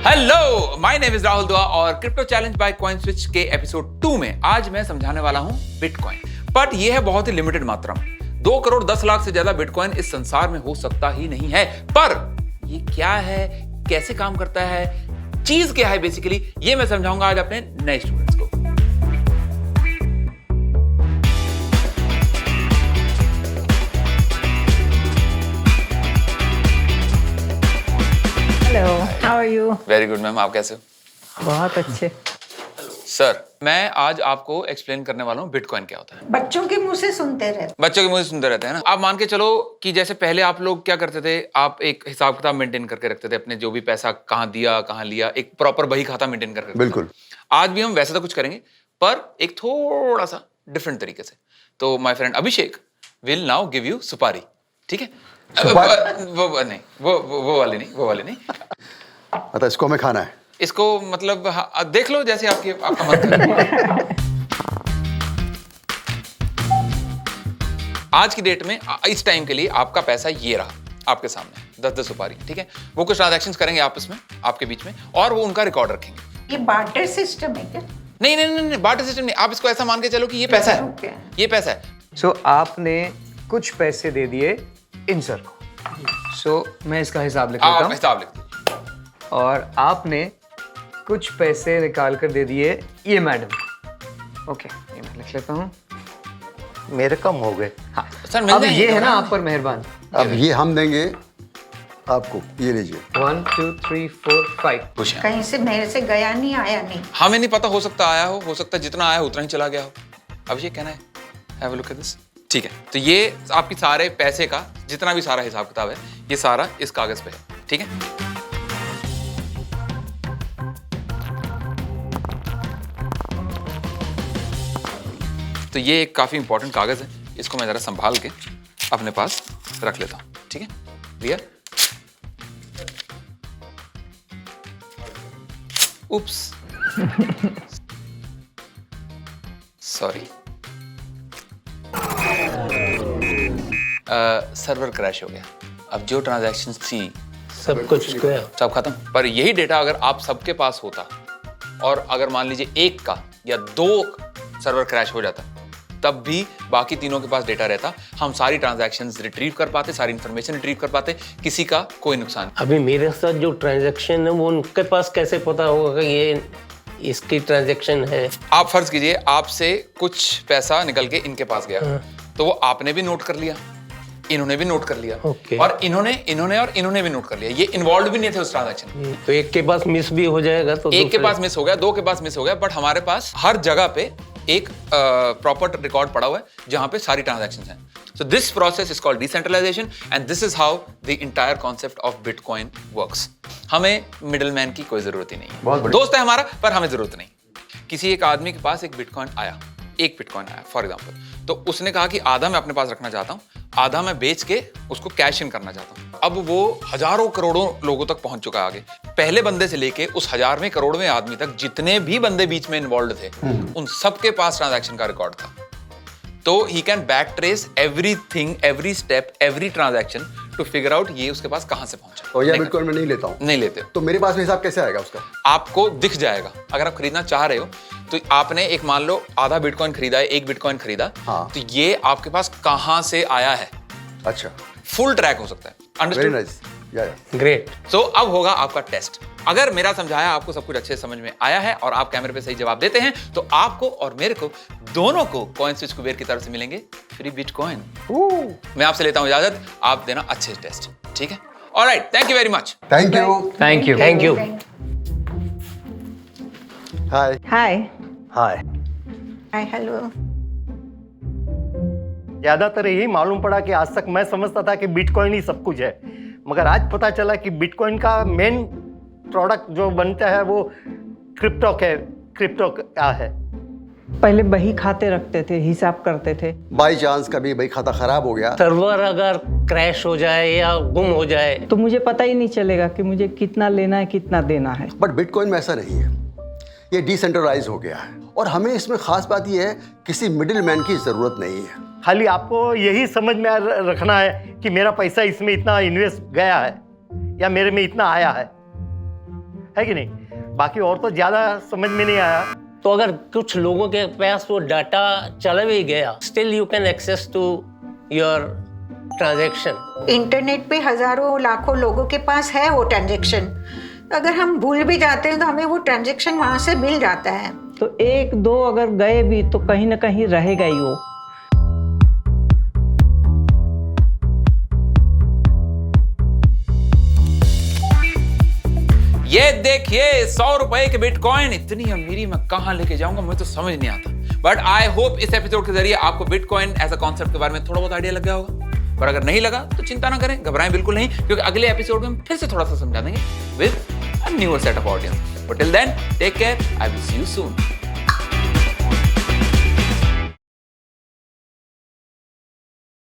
Hello, my name is Rahul दुआ और crypto challenge by CoinSwitch के एपिसोड 2 में आज मैं समझाने वाला हूं बिटकॉइन। बट ये है बहुत ही लिमिटेड मात्रा में। 2 करोड़ 10 लाख से ज्यादा बिटकॉइन इस संसार में हो सकता ही नहीं है। पर ये क्या है, कैसे काम करता है, चीज क्या है बेसिकली, ये मैं समझाऊंगा आज अपने नए स्टूडेंट्स को। Hello, how are you? Very good ma'am, आप कैसे हो? बहुत अच्छे। सर, मैं आज आपको एक्सप्लेन करने वाला हूँ बिटकॉइन क्या होता है। बच्चों के मुंह से सुनते रहते। बच्चों के मुंह से सुनते रहते हैं ना। आप मान के चलो कि जैसे पहले आप लोग क्या करते थे, आप एक हिसाब किताब मेंटेन करके रखते थे, अपने जो भी पैसा कहाँ दिया कहाँ लिया, एक प्रॉपर बही खाता मेंटेन करके रखते थे। बिल्कुल। आज भी हम वैसा तो कुछ करेंगे, पर एक थोड़ा सा डिफरेंट तरीके से। तो my friend Abhishek will now give you सुपारी, ठीक है? वो नहीं, वो वाली नहीं। मतलब इसको हमें खाना है? इसको मतलब हाँ, देख लो जैसे आपका मन करे। आज की डेट में इस टाइम के लिए आपका पैसा ये रहा आपके सामने, 10 सुपारी, ठीक है? वो कुछ ट्रांजैक्शंस करेंगे आपस में, आपके बीच में, और वो उनका रिकॉर्ड रखेंगे। ये बार्टर सिस्टम है क्या? नहीं, बार्टर सिस्टम नहीं। आप इसको ऐसा मान के चलो कि ये पैसा है। Okay. ये पैसा है। सो आपने कुछ पैसे दे दिए इन सर को। सो मैं इसका हिसाब लिख लेता आप हूँ। हिसाब लिख दो। और आपने कुछ पैसे निकाल कर दे दिए ये मैडम। ओके, ये मैं लिख लेता हूँ। मेरे कम हो गए। हाँ, सर मिल अब जाएंगे ये है ना क्या? आप पर मेहरबान। अब ये हम देंगे आपको, ये लीजिए। 1 2 3 4 5। खुश हैं। कहीं से मेरे से गया नहीं, आया नहीं। हमें नहीं पता, हो सकता आया हो सकता जितना आया उतना ही चला गया हो। अभिषेक कहना है, have a look at this. ठीक है, तो ये आपकी सारे पैसे का जितना भी सारा हिसाब किताब है, ये सारा इस कागज पे है, ठीक है? तो ये एक काफी इंपॉर्टेंट कागज है, इसको मैं जरा संभाल के अपने पास रख लेता हूं, ठीक है? दिया। उप्स, सॉरी। सर्वर क्रैश हो गया। अब जो ट्रांजैक्शंस थी सब कुछ गया। सब खत्म। पर यही डेटा अगर आप सबके पास होता और अगर मान लीजिए एक का या 2 सर्वर क्रैश हो जाता, तब भी बाकी तीनों के पास डेटा रहता, हम सारी ट्रांजैक्शंस रिट्रीव कर पाते, सारी इंफॉर्मेशन रिट्रीव कर पाते, किसी का कोई नुकसान। अभी मेरे साथ जो ट्रांजैक्शन है वो उनके पास कैसे पता होगा कि ये इसकी ट्रांजैक्शन है? आप फर्ज कीजिए आपसे कुछ पैसा निकल के इनके पास गया, तो वो आपने भी नोट कर लिया, इन्होंने भी नोट कर लिया, Okay. और इन्होंने भी नोट कर लिया। ये इन्वॉल्व भी नहीं थे उस ट्रांजैक्शन में। तो एक के पास मिस भी हो जाएगा तो एक के दूसरे- पास मिस हो गया, 2 के पास मिस हो गया, बट हमारे पास हर जगह पे एक प्रॉपर रिकॉर्ड पड़ा हुआ है जहां पे सारी ट्रांजैक्शंस हैं। So this process is called decentralisation and this is how the entire concept of bitcoin works. हमें मिडलमैन की कोई जरूरत ही नहीं है। बहुत बढ़िया। दोस्त है हमारा, पर हमें जरूरत नहीं। किसी एक आदमी के पास एक बिटकॉइन आया फॉर एग्जाम्पल, तो उसने कहा कि आधा मैं अपने पास रखना चाहता हूं, आधा मैं बेच के उसको कैश इन करना चाहता हूं। अब वो हजारों करोड़ों लोगों तक पहुंच चुका है आगे। पहले बंदे से लेके उस 1000वें करोड़वें आदमी तक जितने भी बंदे बीच में इन्वॉल्व थे, उन सबके पास ट्रांजैक्शन का रिकॉर्ड था। तो he can back trace everything, every step, every transaction to figure out ये उसके पास कहां से पहुंचा। और ये बिटकॉइन में नहीं लेता हूँ। नहीं लेते। तो मेरे पास में हिसाब कैसे आएगा उसका? आपको दिख जाएगा। अगर आप खरीदना चाह रहे हो तो आपने एक मान लो आधा बिटकॉइन खरीदा है, 1 बिटकॉइन खरीदा, हाँ। तो ये आपके पास कहां से आया है, अच्छा, फुल ट्रैक हो सकता है। Very understood? नाइस। या ग्रेट। सो अब होगा आपका टेस्ट। अगर मेरा समझाया आपको सब कुछ अच्छे से समझ में आया है और आप कैमरे पे सही जवाब देते हैं, तो आपको और मेरे को दोनों को कॉइनस्विच कुबेर की तरफ से मिलेंगे फ्री बिटकॉइन। मैं आपसे लेता हूं इजाजत, आप देना अच्छे टेस्ट, ठीक है? Alright, thank you very much. Thank you. Thank you. Thank you. Hi. Hi. Hi. Hi, hello. ज्यादातर यही मालूम पड़ा कि आज तक मैं समझता था कि बिटकॉइन ही सब कुछ है, मगर आज पता चला कि बिटकॉइन का मेन प्रोडक्ट जो बनता है वो क्रिप्टो क्या है। पहले बही खाते रखते थे, हिसाब करते थे। बाई चांस कभी भाई खाता खराब हो गया, सर्वर अगर क्रैश हो जाए या गुम हो जाए तो मुझे पता ही नहीं चलेगा कि मुझे कितना लेना है, कितना देना है। बट बिटकॉइन में ऐसा नहीं है। ये डिसेंट्रलाइज हो गया है और हमें इसमें खास बात ये है, किसी मिडिल मैन की जरूरत नहीं है। खाली आपको यही समझ में रखना है कि मेरा पैसा इसमें इतना इन्वेस्ट गया है या मेरे में इतना आया है। है कि नहीं? बाकी और तो ज़्यादा समझ में नहीं आया। तो अगर कुछ लोगों के पास वो डाटा चला भी गया, still you can access to your transaction. Internet पे हजारों लाखों लोगों के पास है वो ट्रांजेक्शन। अगर हम भूल भी जाते हैं तो हमें वो ट्रांजेक्शन वहाँ से मिल जाता है। तो एक दो अगर गए भी तो कहीं ना कहीं रहेगा ही वो। ये देखिए 100 रुपए के बिटकॉइन, इतनी अमीरी मैं कहां लेके जाऊंगा मुझे तो समझ नहीं आता। बट आई होप इस एपिसोड के जरिए आपको बिटकॉइन एज अ कॉन्सेप्ट के बारे में थोड़ा बहुत आइडिया लग गया होगा। पर अगर नहीं लगा तो चिंता ना करें, घबराएं बिल्कुल नहीं, क्योंकि अगले एपिसोड में हम फिर से थोड़ा सा समझा देंगे with a newer set of audience. But till then take care, I will see you soon.